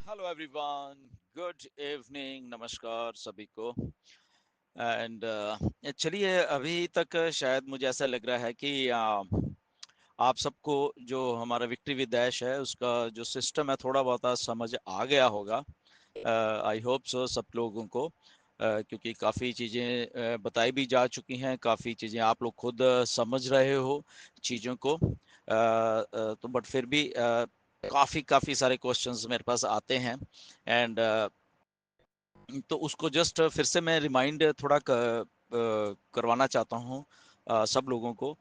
Hello everyone, good evening, नमस्कार सभी को। एंड चलिए, अभी तक शायद मुझे ऐसा लग रहा है कि आप सबको जो हमारा विक्ट्री विद डैश है उसका जो सिस्टम है थोड़ा बहुत समझ आ गया होगा। आई होप सो सब लोगों को, क्योंकि काफ़ी चीज़ें बताई भी जा चुकी हैं, काफ़ी चीज़ें आप लोग खुद समझ रहे हो चीज़ों को। तो बट फिर भी काफ़ी काफ़ी सारे क्वेश्चंस मेरे पास आते हैं। एंड तो उसको जस्ट फिर से मैं रिमाइंड थोड़ा करवाना चाहता हूँ सब लोगों को,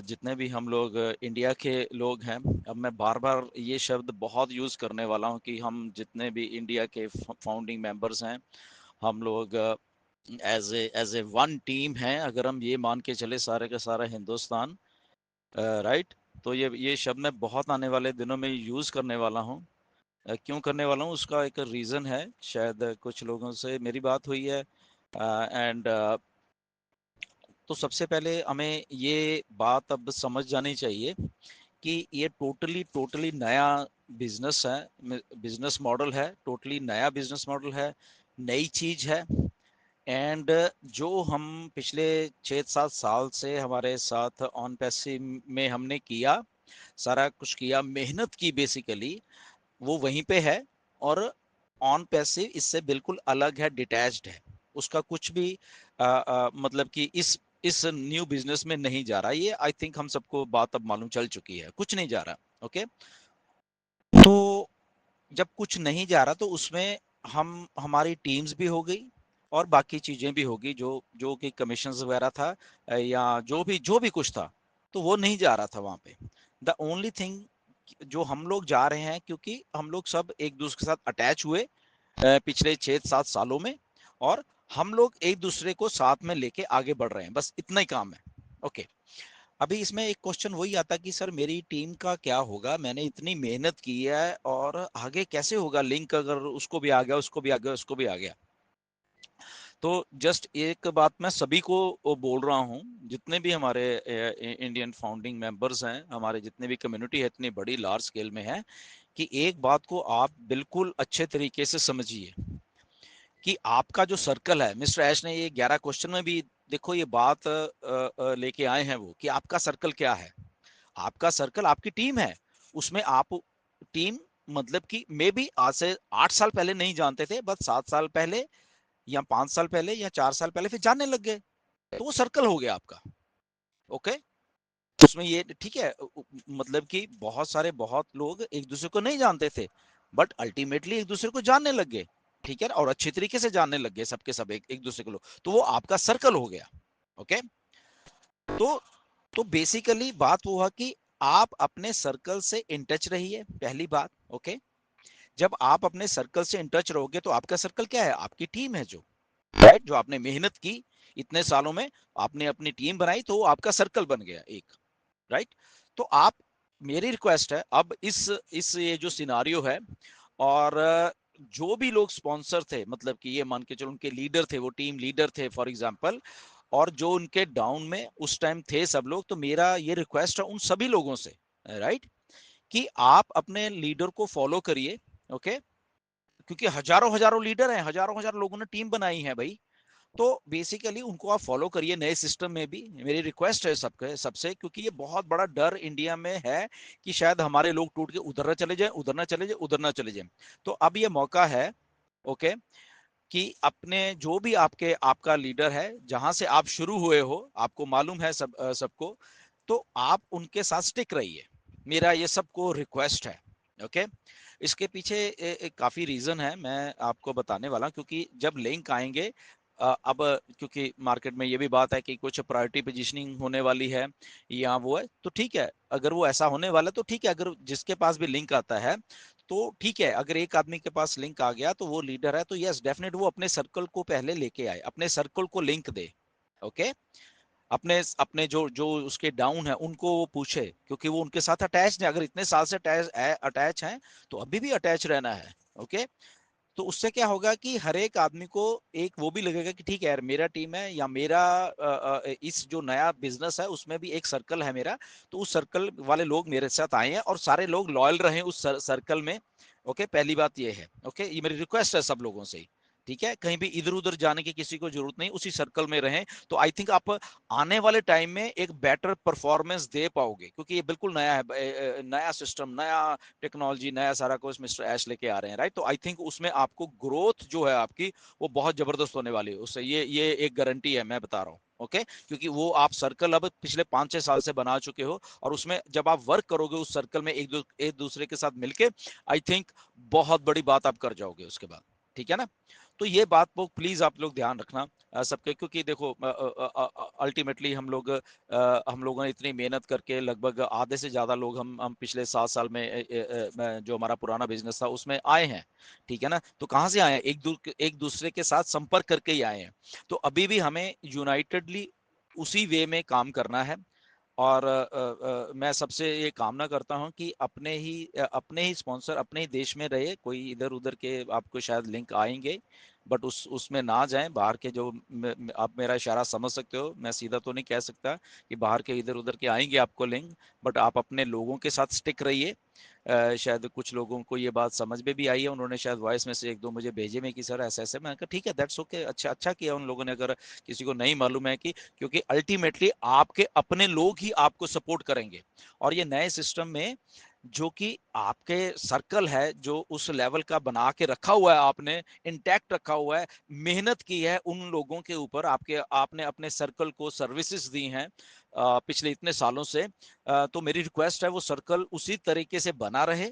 जितने भी हम लोग इंडिया के लोग हैं। अब मैं बार बार ये शब्द बहुत यूज़ करने वाला हूँ कि हम जितने भी इंडिया के फाउंडिंग मेंबर्स हैं, हम लोग एज ए वन टीम हैं। अगर हम ये मान के चले सारे का सारा हिंदुस्तान, राइट। तो ये शब्द मैं बहुत आने वाले दिनों में यूज़ करने वाला हूँ। क्यों करने वाला हूँ उसका एक रीज़न है। शायद कुछ लोगों से मेरी बात हुई है, एंड तो सबसे पहले हमें ये बात अब समझ जानी चाहिए कि ये टोटली टोटली नया बिजनेस है, बिजनेस मॉडल है, टोटली नया बिजनेस मॉडल है, नई चीज है। एंड जो हम पिछले 6-7 साल से हमारे साथ ऑन पैसिव में हमने किया, सारा कुछ किया, मेहनत की बेसिकली, वो वहीं पे है। और ऑन पैसिव इससे बिल्कुल अलग है, डिटैच्ड है। उसका कुछ भी मतलब कि इस न्यू बिजनेस में नहीं जा रहा। ये आई थिंक हम सबको बात अब मालूम चल चुकी है, कुछ नहीं जा रहा। ओके। तो जब कुछ नहीं जा रहा तो उसमें हम हमारी टीम्स भी हो गई और बाकी चीजें भी होगी, जो जो कि कमीशन वगैरह था, या जो भी कुछ था, तो वो नहीं जा रहा था वहां पे। द ओनली थिंग जो हम लोग जा रहे हैं, क्योंकि हम लोग सब एक दूसरे के साथ अटैच हुए पिछले 6-7 सालों में, और हम लोग एक दूसरे को साथ में लेके आगे बढ़ रहे हैं, बस इतना ही काम है। ओके। अभी इसमें एक क्वेश्चन वही आता कि सर मेरी टीम का क्या होगा, मैंने इतनी मेहनत की है और आगे कैसे होगा लिंक, अगर उसको भी आ गया, उसको भी आ गया, उसको भी आ गया। तो जस्ट एक बात मैं सभी को बोल रहा हूँ, जितने भी हमारे इंडियन फाउंडिंग मेंबर्स हैं, हमारे जितने भी कम्युनिटी है इतनी बड़ी लार्ज स्केल में है, कि एक बात को आप बिल्कुल अच्छे तरीके से समझिए कि आपका जो सर्कल है, मिस्टर ऐश ने ये 11 क्वेश्चन में भी देखो ये बात लेके आए हैं वो, कि आपका सर्कल क्या है। आपका सर्कल आपकी टीम है। उसमें आप टीम, मतलब कि मे बी आज से 8 साल पहले नहीं जानते थे, बस 7 साल पहले या 5 साल पहले या 4 साल पहले फिर जानने लग गए, तो वो सर्कल हो गया आपका। ओके। उसमें ये ठीक है, मतलब कि बहुत लोग एक दूसरे को नहीं जानते थे, बट अल्टीमेटली एक दूसरे को जानने लग गए। ठीक है, और अच्छे तरीके से जानने लग गए सबके सब एक दूसरे को लोग, तो वो आपका सर्कल हो गया। ओके। तो तो बेसिकली बात वो है कि आप अपने सर्कल से इन टच रहिए, पहली बात। ओके। जब आप अपने सर्कल से इन टच रहोगे तो आपका सर्कल क्या है, आपकी टीम है, जो राइट, जो आपने मेहनत की इतने सालों में, आपने अपनी टीम बनाई, तो वो आपका सर्कल बन गया एक, राइट। तो आप, मेरी रिक्वेस्ट है अब इस ये जो सिनारियो है, और जो भी लोग स्पॉन्सर थे, मतलब कि ये मान के चलो उनके लीडर थे, वो टीम लीडर थे फॉर एग्जांपल, और जो उनके डाउन में उस टाइम थे सब लोग, तो मेरा ये रिक्वेस्ट है उन सभी लोगों से, राइट, कि आप अपने लीडर को फॉलो करिए। ओके। क्योंकि हजारों हजारों लीडर हैं, हजारों हजारों लोगों ने टीम बनाई है भाई। तो बेसिकली उनको आप फॉलो करिए नए सिस्टम में भी, मेरी रिक्वेस्ट है सबके सबसे, क्योंकि ये बहुत बड़ा डर इंडिया में है कि शायद हमारे लोग टूट के उधर ना चले जाएं, उधर ना चले जाएं, उधर ना चले जाएं। तो अब ये मौका है, ओके, कि अपने जो भी आपका लीडर है, जहां से आप शुरू हुए हो, आपको मालूम है सबको, तो आप उनके साथ स्टिक रहिए। मेरा ये सबको रिक्वेस्ट है। ओके। इसके पीछे काफी रीजन है, मैं आपको बताने वाला, क्योंकि जब लिंक आएंगे, अब क्योंकि मार्केट में ये भी बात है कि कुछ प्रायोरिटी पोजीशनिंग होने वाली है या वो है, तो ठीक है, अगर वो ऐसा होने वाला है तो ठीक है, अगर जिसके पास भी लिंक आता है तो ठीक है, अगर एक आदमी के पास लिंक आ गया तो वो लीडर है, तो यस डेफिनेट वो अपने सर्कल को पहले लेके आए, अपने सर्कल को लिंक दे। ओके। अपने अपने जो जो उसके डाउन है उनको वो पूछे, क्योंकि वो उनके साथ अटैच है, अगर इतने साल से अटैच है तो अभी भी अटैच रहना है। ओके। तो उससे क्या होगा कि हर एक आदमी को एक वो भी लगेगा कि ठीक है यार, मेरा टीम है या मेरा इस जो नया बिजनेस है उसमें भी एक सर्कल है मेरा, तो उस सर्कल वाले लोग मेरे साथ आए हैं और सारे लोग लॉयल रहे उस सर्कल में। ओके, पहली बात ये है। ओके, ये मेरी रिक्वेस्ट है सब लोगों से। ठीक है, कहीं भी इधर उधर जाने की किसी को जरूरत नहीं, उसी सर्कल में रहें, तो आई थिंक आप आने वाले टाइम में एक बेटर परफॉर्मेंस दे पाओगे, क्योंकि ये बिल्कुल नया है, नया सिस्टम, नया टेक्नोलॉजी, नया सारा कुछ मिस्टर ऐश लेके आ रहे हैं, राइट। तो आई थिंक उसमें आपको ग्रोथ जो है आपकी वो बहुत जबरदस्त होने वाली है उससे, ये एक गारंटी है, मैं बता रहा हूँ। ओके, क्योंकि वो आप सर्कल अब पिछले 5-6 साल से बना चुके हो, और उसमें जब आप वर्क करोगे उस सर्कल में एक दूसरे के साथ मिलके, आई थिंक बहुत बड़ी बात आप कर जाओगे उसके बाद। ठीक है ना। तो ये बात को प्लीज आप लोग ध्यान रखना सबके, क्योंकि देखो अल्टीमेटली हम लोगों ने इतनी मेहनत करके, लगभग आधे से ज्यादा लोग हम पिछले 7 साल में जो हमारा पुराना बिजनेस था उसमें आए हैं। ठीक है ना। तो कहाँ से आए हैं? एक दूसरे के साथ संपर्क करके ही आए हैं। तो अभी भी हमें यूनाइटेडली उसी वे में काम करना है। और मैं सबसे ये कामना करता हूं कि अपने ही स्पॉन्सर अपने ही देश में रहे, कोई इधर उधर के आपको शायद लिंक आएंगे, बट उसमें ना जाएं बाहर के, जो आप मेरा इशारा समझ सकते हो, मैं सीधा तो नहीं कह सकता कि बाहर के इधर उधर के आएंगे आपको लिंक, बट आप अपने लोगों के साथ स्टिक रहिए। शायद कुछ लोगों को ये बात समझ में भी आई है, उन्होंने शायद वॉइस में से एक दो मुझे भेजे में कि सर ऐसे ऐसे, मैं कहा ठीक है, दैट्स ओके, अच्छा अच्छा किया उन लोगों ने, अगर किसी को नहीं मालूम है कि, क्योंकि अल्टीमेटली आपके अपने लोग ही आपको सपोर्ट करेंगे। और ये नए सिस्टम में जो कि आपके सर्कल है, जो उस लेवल का बना के रखा हुआ है, आपने इंटैक्ट रखा हुआ है, मेहनत की है उन लोगों के ऊपर, आपने अपने सर्कल को सर्विसेज दी हैं पिछले इतने सालों से। तो मेरी रिक्वेस्ट है वो सर्कल उसी तरीके से बना रहे।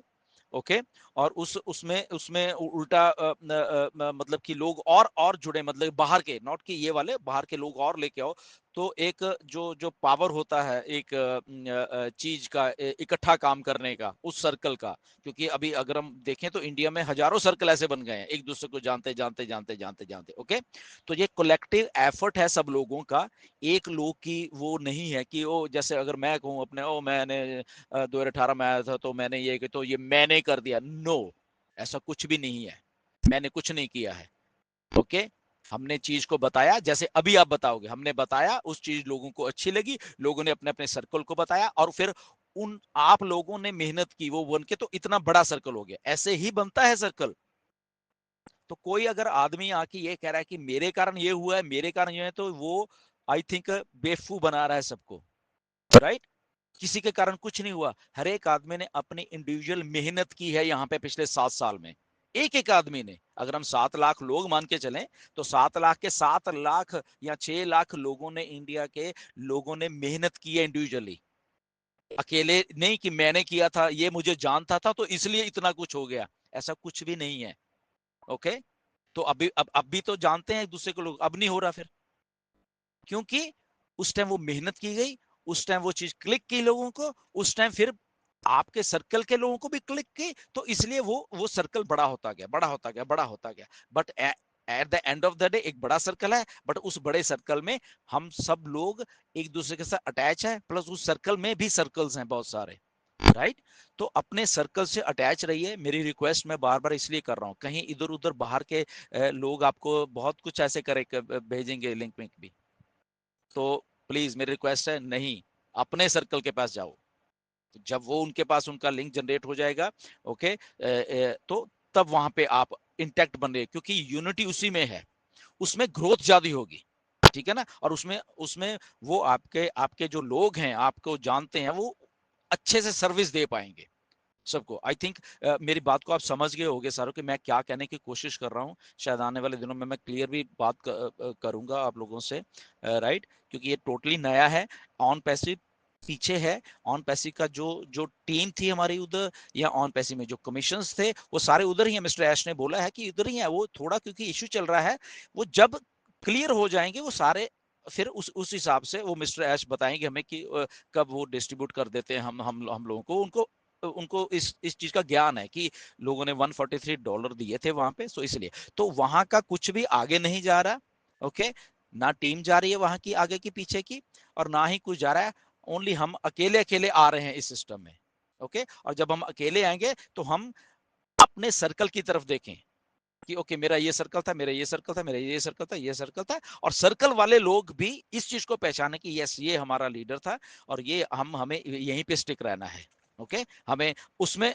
ओके। और उसमें उसमें उल्टा मतलब कि लोग और जुड़े, मतलब बाहर के, नॉट कि ये वाले, बाहर के लोग और लेके आओ। तो एक जो जो पावर होता है एक चीज का इकट्ठा काम करने का, उस सर्कल का, क्योंकि अभी अगर हम देखें तो इंडिया में हजारों सर्कल ऐसे बन गए हैं, एक दूसरे को जानते जानते जानते जानते जानते। ओके। तो ये कलेक्टिव एफर्ट है सब लोगों का, एक लोग की वो नहीं है कि ओ, जैसे अगर मैं कहूँ अपने, ओ मैंने 2018 में आया था तो मैंने ये, तो ये मैंने कर दिया, नो, ऐसा कुछ भी नहीं है, मैंने कुछ नहीं किया है। ओके। हमने चीज को बताया, जैसे अभी आप बताओगे, हमने बताया, उस चीज लोगों को अच्छी लगी, लोगों ने अपने अपने सर्कल को बताया, और फिर उन आप लोगों ने मेहनत की, वो बन के तो इतना बड़ा सर्कल हो गया। ऐसे ही बनता है सर्कल। तो कोई अगर आदमी आके ये कह रहा है कि मेरे कारण ये हुआ है, मेरे कारण ये है, तो वो आई थिंक बेवकूफ बना रहा है सबको, राइट। किसी के कारण कुछ नहीं हुआ, हर एक आदमी ने अपनी इंडिविजुअल मेहनत की है यहाँ पे पिछले 7 साल में, एक एक आदमी ने। अगर हम 7 लाख लोग मान के चलें, तो 7 लाख के 7 लाख या 6 लाख लोगों ने, इंडिया के लोगों ने मेहनत की है इंडिविजुअली, अकेले नहीं कि मैंने किया था, ये मुझे जानता था तो इसलिए इतना कुछ हो गया, ऐसा कुछ भी नहीं है। ओके। तो अब भी तो जानते हैं एक दूसरे को लोग, अब नहीं हो रहा फिर, क्योंकि उस टाइम वो मेहनत की गई, उस टाइम वो चीज क्लिक की लोगों को, उस टाइम फिर आपके सर्कल के लोगों को भी क्लिक की, तो इसलिए वो सर्कल बड़ा होता गया, बड़ा होता गया, बड़ा होता गया। But at the end of the day एक बड़ा सर्कल है, बट उस बड़े सर्कल में हम सब लोग एक दूसरे के साथ अटैच है, प्लस उस सर्कल में भी सर्कल्स हैं बहुत सारे, राइट। तो अपने सर्कल से अटैच रहिए, मेरी रिक्वेस्ट मैं बार बार इसलिए कर रहा हूँ, कहीं इधर उधर बाहर के लोग आपको बहुत कुछ ऐसे करे भेजेंगे लिंक विंक भी, तो प्लीज मेरी रिक्वेस्ट है, नहीं, अपने सर्कल के पास जाओ। तो जब वो उनके पास उनका लिंक जनरेट हो जाएगा, ओके, तो तब वहां पे आप इंटैक्ट बन रहे, क्योंकि यूनिटी उसी में है, उसमें ग्रोथ ज्यादा होगी। ठीक है ना। और उसमें उसमें वो आपके आपके जो लोग हैं, आपको जानते हैं, वो अच्छे से सर्विस दे पाएंगे सबको। आई थिंक मेरी बात को आप समझ गए होंगे सारों कि मैं क्या कहने की कोशिश कर रहा हूँ। शायद आने वाले दिनों में मैं क्लियर भी बात करूंगा आप लोगों से, राइट, क्योंकि ये टोटली नया है। ऑन पैसिव पीछे है, ऑन पैसिव का जो जो टीम थी हमारी उधर, या ऑन पैसिव में जो कमीशंस थे, वो सारे उधर ही है। मिस्टर ऐश ने बोला है कि उधर ही है, वो थोड़ा क्योंकि इश्यू चल रहा है, वो जब क्लियर हो जाएंगे वो सारे, फिर उस हिसाब से वो मिस्टर ऐश बताएंगे हमें कि कब वो डिस्ट्रीब्यूट कर देते हैं हम लोगों को, उनको उनको इस चीज का ज्ञान है कि लोगों ने $143 दिए थे वहां पे, सो इसलिए तो वहां का कुछ भी आगे नहीं जा रहा। ओके। ना टीम जा रही है वहां की आगे की पीछे की, और ना ही कुछ जा रहा है, ओनली हम अकेले अकेले आ रहे हैं इस सिस्टम में। ओके। और जब हम अकेले आएंगे तो हम अपने सर्कल की तरफ देखें, कि ओके मेरा ये सर्कल था, मेरा ये सर्कल था, मेरा ये सर्कल था, ये सर्कल था, और सर्कल वाले लोग भी इस चीज को पहचाने कि यस ये हमारा लीडर था और ये हमें यहीं पे स्टिक रहना है। ओके, हमें उसमें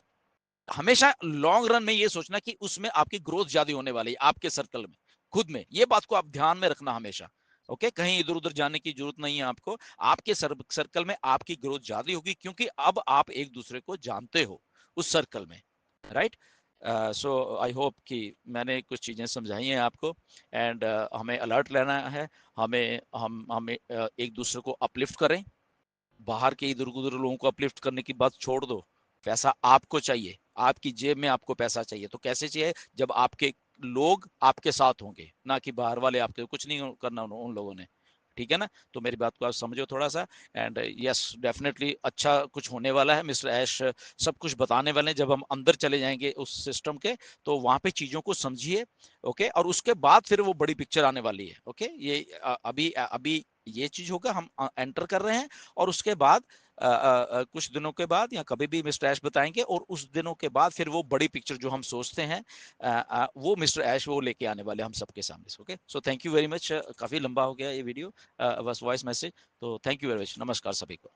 हमेशा लॉन्ग रन में ये सोचना कि उसमें आपकी ग्रोथ ज्यादा होने वाली है, आपके सर्कल में खुद में, ये बात को आप ध्यान में रखना हमेशा। ओके, कहीं इधर उधर जाने की जरूरत नहीं है आपको, आपके सर्कल में आपकी ग्रोथ ज्यादा होगी क्योंकि अब आप एक दूसरे को जानते हो उस सर्कल में, राइट। सो आई होप कि मैंने कुछ चीजें समझाई हैं आपको, एंड हमें अलर्ट रहना है, हमें एक दूसरे को अपलिफ्ट करें। बाहर के इधर उधर लोगों को अपलिफ्ट करने की बात छोड़ दो, पैसा आपको चाहिए, आपकी जेब में आपको पैसा चाहिए, तो कैसे चाहिए, जब आपके लोग आपके साथ होंगे, ना कि बाहर वाले आपके, कुछ नहीं करना उन लोगों ने, ठीक है ना। तो मेरी बात को आप समझो थोड़ा सा, एंड यस डेफिनेटली अच्छा कुछ होने वाला है। मिस्टर ऐश सब कुछ बताने वाले हैं, जब हम अंदर चले जाएंगे उस सिस्टम के, तो वहां पे चीजों को समझिए। ओके, और उसके बाद फिर वो बड़ी पिक्चर आने वाली है। ओके, ये अभी अभी ये चीज होगा, हम एंटर कर रहे हैं, और उसके बाद कुछ दिनों के बाद या कभी भी मिस्टर ऐश बताएंगे, और उस दिनों के बाद फिर वो बड़ी पिक्चर जो हम सोचते हैं वो मिस्टर ऐश वो लेके आने वाले हम सबके सामने। Okay, so thank you very much, काफी लंबा हो गया ये वीडियो, बस वॉइस मैसेज, तो थैंक यू वेरी मच, नमस्कार सभी को।